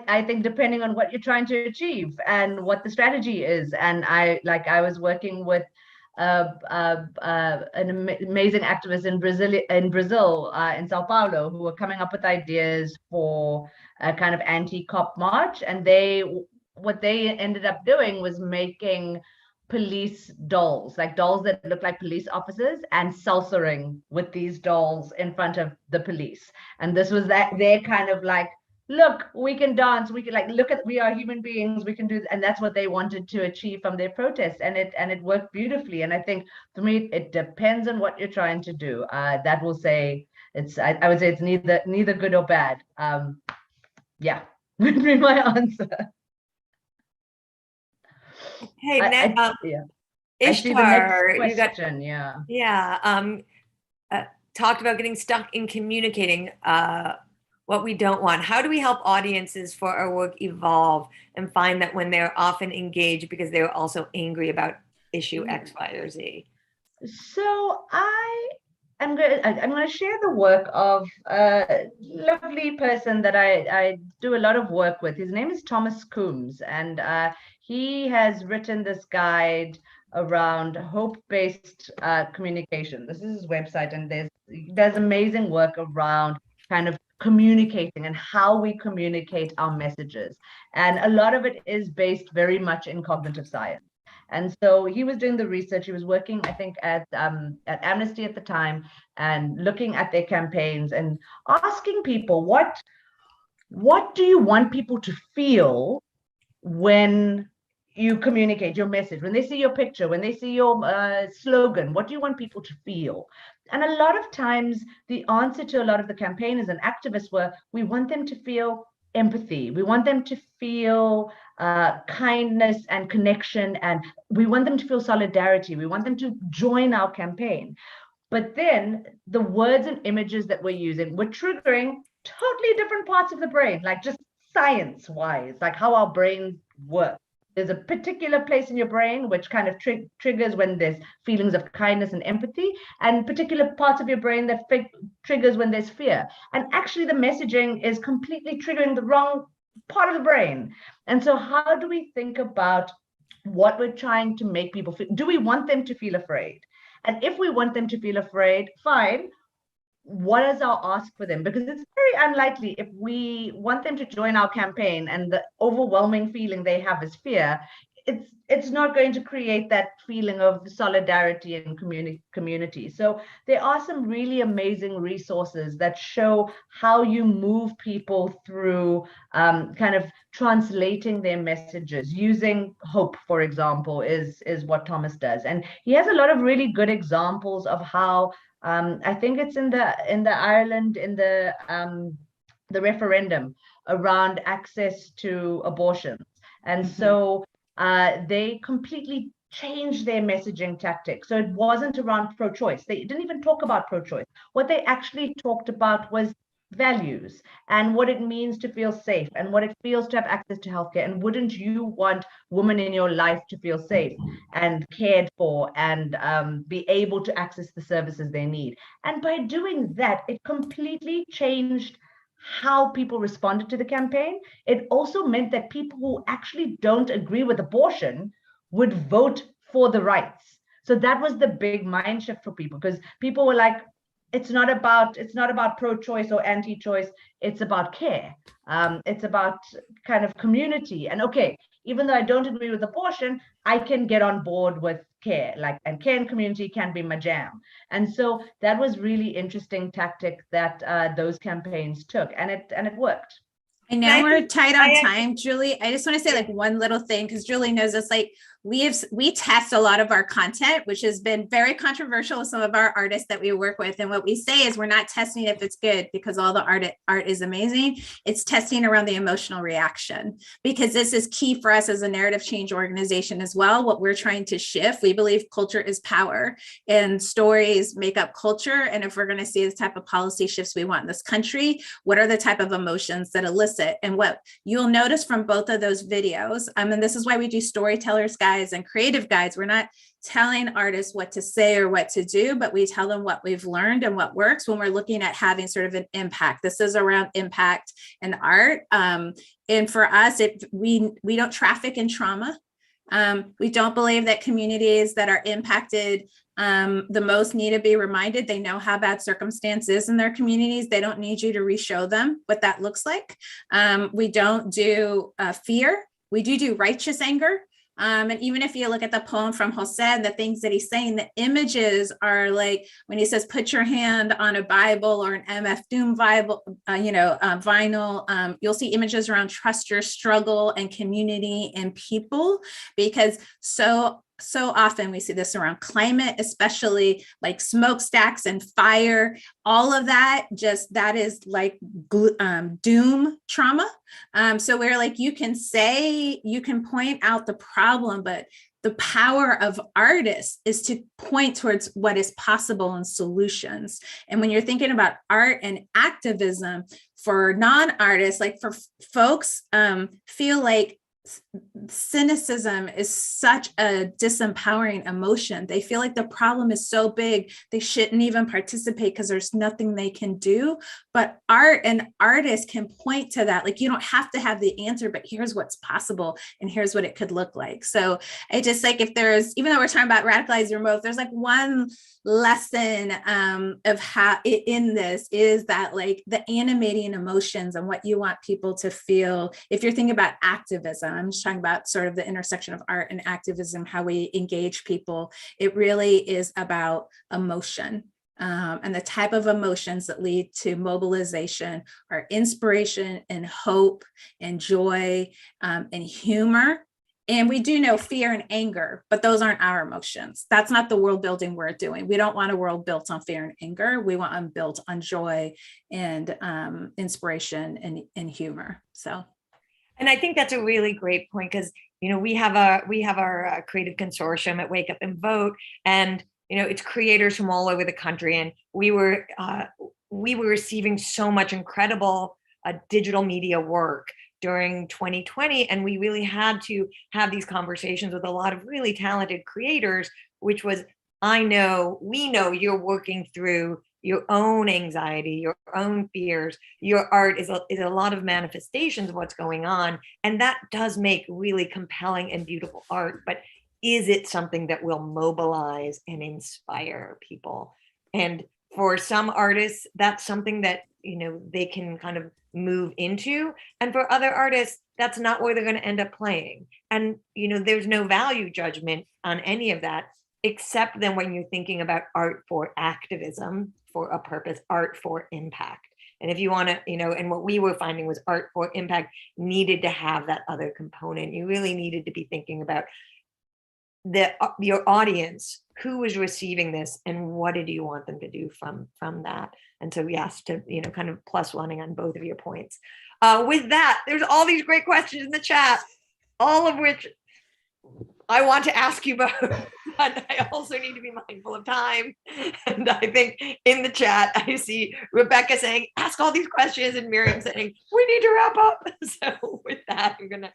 I think depending on what you're trying to achieve and what the strategy is. And I was working with an amazing activist in Brazil, in Sao Paulo, who were coming up with ideas for a kind of anti-cop march. And what they ended up doing was making police dolls, like dolls that look like police officers, and salsaing with these dolls in front of the police. And this was their kind of like, look, we can dance, we can we are human beings, we can do, and that's what they wanted to achieve from their protest, and it worked beautifully. And I think for me, it depends on what you're trying to do. That will say I would say it's neither good or bad. Yeah, would be my answer. Okay, yeah. Ishtar, you got question. Talked about getting stuck in communicating what we don't want. How do we help audiences for our work evolve and find that when they're often engaged because they're also angry about issue X, Y, or Z? So I'm going to share the work of a lovely person that I do a lot of work with. His name is Thomas Coombs, and he has written this guide around hope-based communication. This is his website, and there's amazing work around kind of communicating and how we communicate our messages. And a lot of it is based very much in cognitive science. And so he was doing the research. He was working, I think, at Amnesty at the time, and looking at their campaigns and asking people, what do you want people to feel when you communicate your message? When they see your picture, when they see your slogan, what do you want people to feel? And a lot of times, the answer to a lot of the campaigners and activists were, we want them to feel empathy. We want them to feel kindness and connection, and we want them to feel solidarity. We want them to join our campaign. But then the words and images that we're using were triggering totally different parts of the brain, like just science-wise, like how our brains work. There's a particular place in your brain which kind of triggers when there's feelings of kindness and empathy, and particular parts of your brain that triggers when there's fear. And actually the messaging is completely triggering the wrong part of the brain. And so how do we think about what we're trying to make people feel? Do we want them to feel afraid? And if we want them to feel afraid, fine. What is our ask for them? Because it's very unlikely, if we want them to join our campaign and the overwhelming feeling they have is fear, it's not going to create that feeling of solidarity and community. So there are some really amazing resources that show how you move people through kind of translating their messages. Using hope, for example, is what Thomas does. And he has a lot of really good examples of how I think it's in the Ireland, in the referendum around access to abortions. And so they completely changed their messaging tactics. So it wasn't around pro-choice. They didn't even talk about pro-choice. What they actually talked about was values and what it means to feel safe and what it feels to have access to healthcare. And wouldn't you want women in your life to feel safe and cared for and be able to access the services they need? And by doing that, it completely changed how people responded to the campaign. It also meant that people who actually don't agree with abortion would vote for the rights. So that was the big mind shift for people, because people were like, it's not about pro-choice or anti-choice, it's about care. It's about kind of community. And okay, even though I don't agree with abortion, I can get on board with care, and care and community can be my jam. And so that was really interesting tactic that those campaigns took, and it worked. I know we're tight on time, Julie. I just want to say one little thing, because Julie knows this. we test a lot of our content, which has been very controversial with some of our artists that we work with. And what we say is we're not testing if it's good because all the art is amazing. It's testing around the emotional reaction, because this is key for us as a narrative change organization as well. What we're trying to shift, we believe culture is power and stories make up culture. And if we're going to see the type of policy shifts we want in this country, what are the type of emotions that elicit? And what you'll notice from both of those videos, and this is why we do storytellers guides and creative guides. We're not telling artists what to say or what to do, but we tell them what we've learned and what works when we're looking at having sort of an impact. This is around impact and art. And for us, we don't traffic in trauma. We don't believe that communities that are impacted the most need to be reminded. They know how bad circumstance is in their communities. They don't need you to re-show them what that looks like. We don't do fear. We do righteous anger. And even if you look at the poem from Jose and the things that he's saying, the images are like when he says, put your hand on a Bible or an MF Doom Bible, vinyl, you'll see images around trust your struggle and community and people, because so often we see this around climate, especially like smokestacks and fire, all of that, that is like doom trauma. So we're like, you can point out the problem, but the power of artists is to point towards what is possible and solutions. And when you're thinking about art and activism for non-artists, like for folks, feel like cynicism is such a disempowering emotion. They feel like the problem is so big, they shouldn't even participate because there's nothing they can do. But art and artists can point to that. Like, you don't have to have the answer, but here's what's possible and here's what it could look like. So I just like, if there's, even though we're talking about radicalizing the remote, there's like one lesson of how in this is that like the animating emotions and what you want people to feel. If you're thinking about activism, I'm just talking about sort of the intersection of art and activism, how we engage people. It really is about emotion. And the type of emotions that lead to mobilization are inspiration and hope and joy and humor. And we do know fear and anger, but those aren't our emotions. That's not the world building we're doing. We don't want a world built on fear and anger. We want them built on joy and inspiration and humor. So. And I think that's a really great point, because, you know, we have our creative consortium at Wake Up and Vote, and, you know, it's creators from all over the country. And we were receiving so much incredible digital media work during 2020. And we really had to have these conversations with a lot of really talented creators, which was, we know you're working through your own anxiety, your own fears. Your art is a lot of manifestations of what's going on. And that does make really compelling and beautiful art. But is it something that will mobilize and inspire people? And for some artists, that's something that, you know, they can kind of move into. And for other artists, that's not where they're going to end up playing. And, you know, there's no value judgment on any of that, except then when you're thinking about art for activism, for a purpose, art for impact. And if you want to, you know, and what we were finding was art for impact needed to have that other component. You really needed to be thinking about your audience, who is receiving this, and what did you want them to do from that? And so yes, to, you know, kind of plus oneing on both of your points. With that, there's all these great questions in the chat, all of which I want to ask you both, but I also need to be mindful of time. And I think in the chat, I see Rebecca saying, ask all these questions, and Miriam saying, we need to wrap up. So with that, I'm going to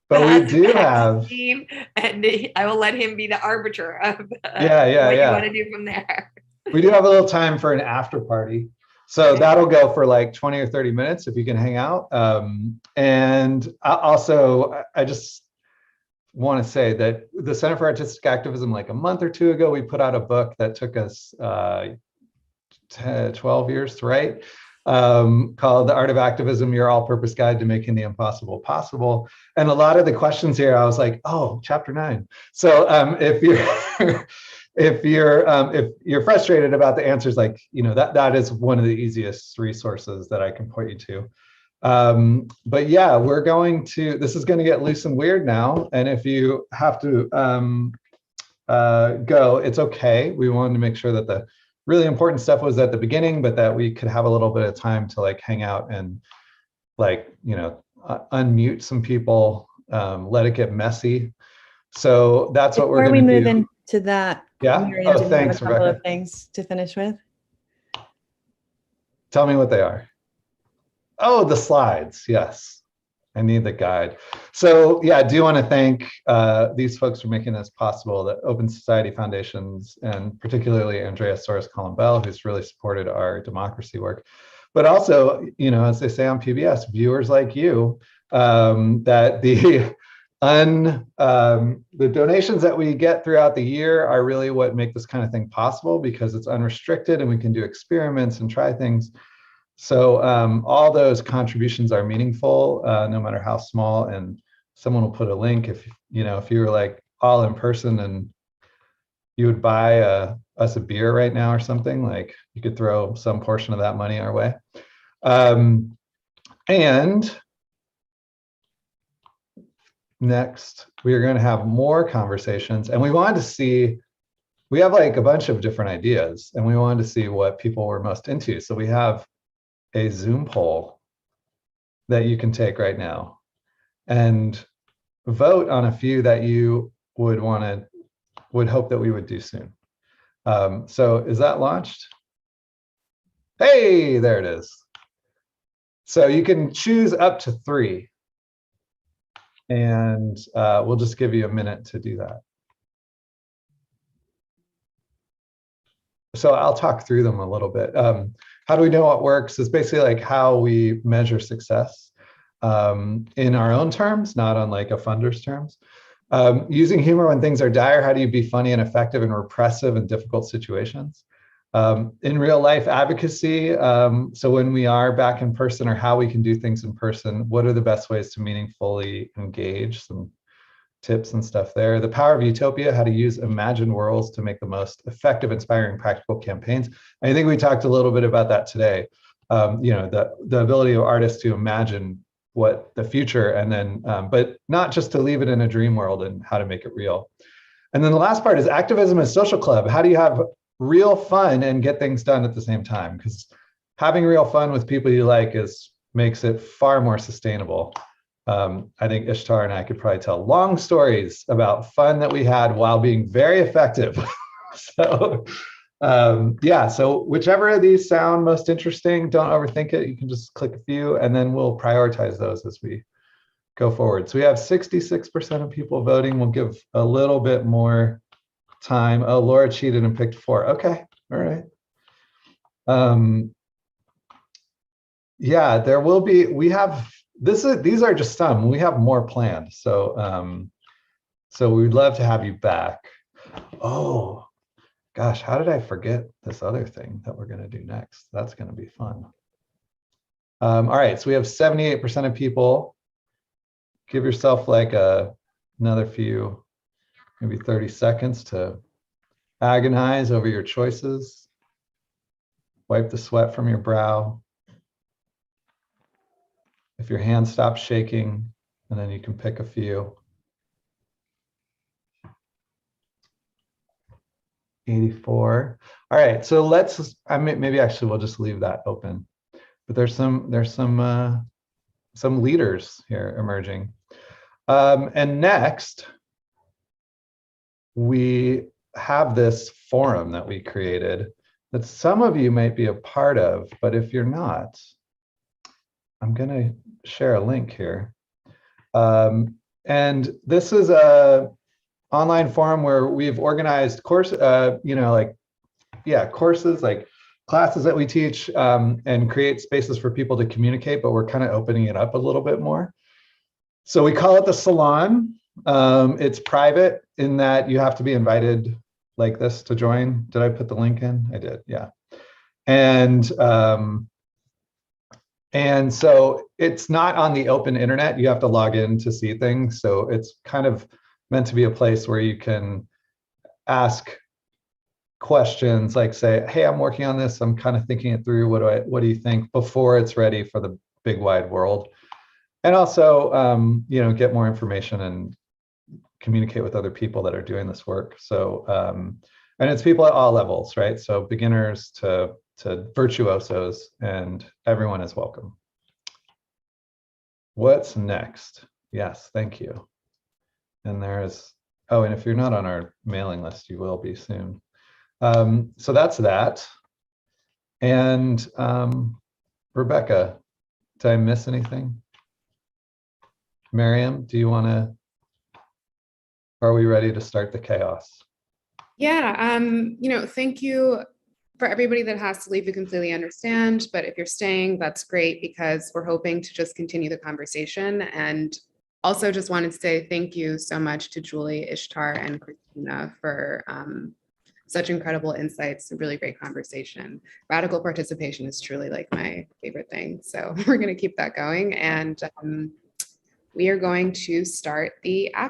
But we do have Steve, and I will let him be the arbiter of what you want to do from there. We do have a little time for an after party. So that'll go for like 20 or 30 minutes if you can hang out. And also, I just want to say that the Center for Artistic Activism, like a month or two ago, we put out a book that took us 12 years to write, called The Art of Activism, Your All-Purpose Guide to Making the Impossible Possible. And a lot of the questions here, I was like, oh, chapter 9. So if you're if you're frustrated about the answers, like, you know, that is one of the easiest resources that I can point you to. But yeah, this is going to get loose and weird now. And if you have to go, it's okay. We wanted to make sure that the really important stuff was at the beginning, but that we could have a little bit of time to like hang out and like, unmute some people, let it get messy. So that's what we're Before going we to do. move into that, Yeah. Miriam, Oh, do you thanks, have a couple Rebecca. of things to finish with? Tell me what they are. Oh, the slides. Yes. I need the guide. So yeah, I do want to thank these folks for making this possible, the Open Society Foundations, and particularly Andrea Soares-Colombel, who's really supported our democracy work. But also, as they say on PBS, viewers like you, that the donations that we get throughout the year are really what make this kind of thing possible, because it's unrestricted and we can do experiments and try things. So all those contributions are meaningful, no matter how small. And someone will put a link if you were like all in person and you would buy us a beer right now or something, like you could throw some portion of that money our way. And next, we are going to have more conversations, and we wanted to see, we have like a bunch of different ideas, and we wanted to see what people were most into. So we have a Zoom poll that you can take right now and vote on a few that you would hope that we would do soon. So is that launched? Hey, there it is. So you can choose up to 3. And we'll just give you a minute to do that. So I'll talk through them a little bit. How do we know what works? It's basically like how we measure success in our own terms, not on like a funder's terms. Using humor when things are dire, how do you be funny and effective in repressive and difficult situations? In real life advocacy, so when we are back in person, or how we can do things in person, what are the best ways to meaningfully engage? Some tips and stuff there. The power of utopia, how to use imagined worlds to make the most effective, inspiring, practical campaigns. I think we talked a little bit about that today. The ability of artists to imagine what the future, and then, but not just to leave it in a dream world, and how to make it real. And then the last part is activism as social club. How do you have real fun and get things done at the same time? Because having real fun with people you like makes it far more sustainable. I think Ishtar and I could probably tell long stories about fun that we had while being very effective. So yeah, so whichever of these sound most interesting, don't overthink it. You can just click a few, and then we'll prioritize those as we go forward. So we have 66% of people voting. We'll give a little bit more time. Oh, Laura cheated and picked 4. Okay, all right. Yeah, there will be, these are just some, we have more planned. So so we'd love to have you back. Oh gosh, how did I forget this other thing that we're going to do next? That's going to be fun. All right, so we have 78% of people. Give yourself like another few, maybe 30 seconds to agonize over your choices. Wipe the sweat from your brow. If your hand stops shaking, and then you can pick a few. 84. All right, so maybe actually we'll just leave that open. But there's some leaders here emerging. And next, we have this forum that we created that some of you might be a part of, but if you're not, I'm going to share a link here. And this is a online forum where we've organized courses, like classes that we teach, and create spaces for people to communicate, but we're kind of opening it up a little bit more. So we call it the Salon. It's private in that you have to be invited like this to join. Did I put the link in? I did, yeah. And so it's not on the open internet. You have to log in to see things. So it's kind of meant to be a place where you can ask questions, like say, hey, I'm working on this. I'm kind of thinking it through. What do you think, before it's ready for the big wide world. And also, get more information and communicate with other people that are doing this work. So, and it's people at all levels, right? So beginners to virtuosos, and everyone is welcome. What's next? Yes, thank you. And there's, oh, and if you're not on our mailing list, you will be soon. So that's that. And Rebecca, did I miss anything? Miriam, do you want to, are we ready to start the chaos? Yeah, thank you for everybody that has to leave. We completely understand, but if you're staying, that's great, because we're hoping to just continue the conversation. And also just wanted to say thank you so much to Julie, Ishtar, and Cristina for such incredible insights, a really great conversation. Radical participation is truly like my favorite thing. So we're going to keep that going. And we are going to start the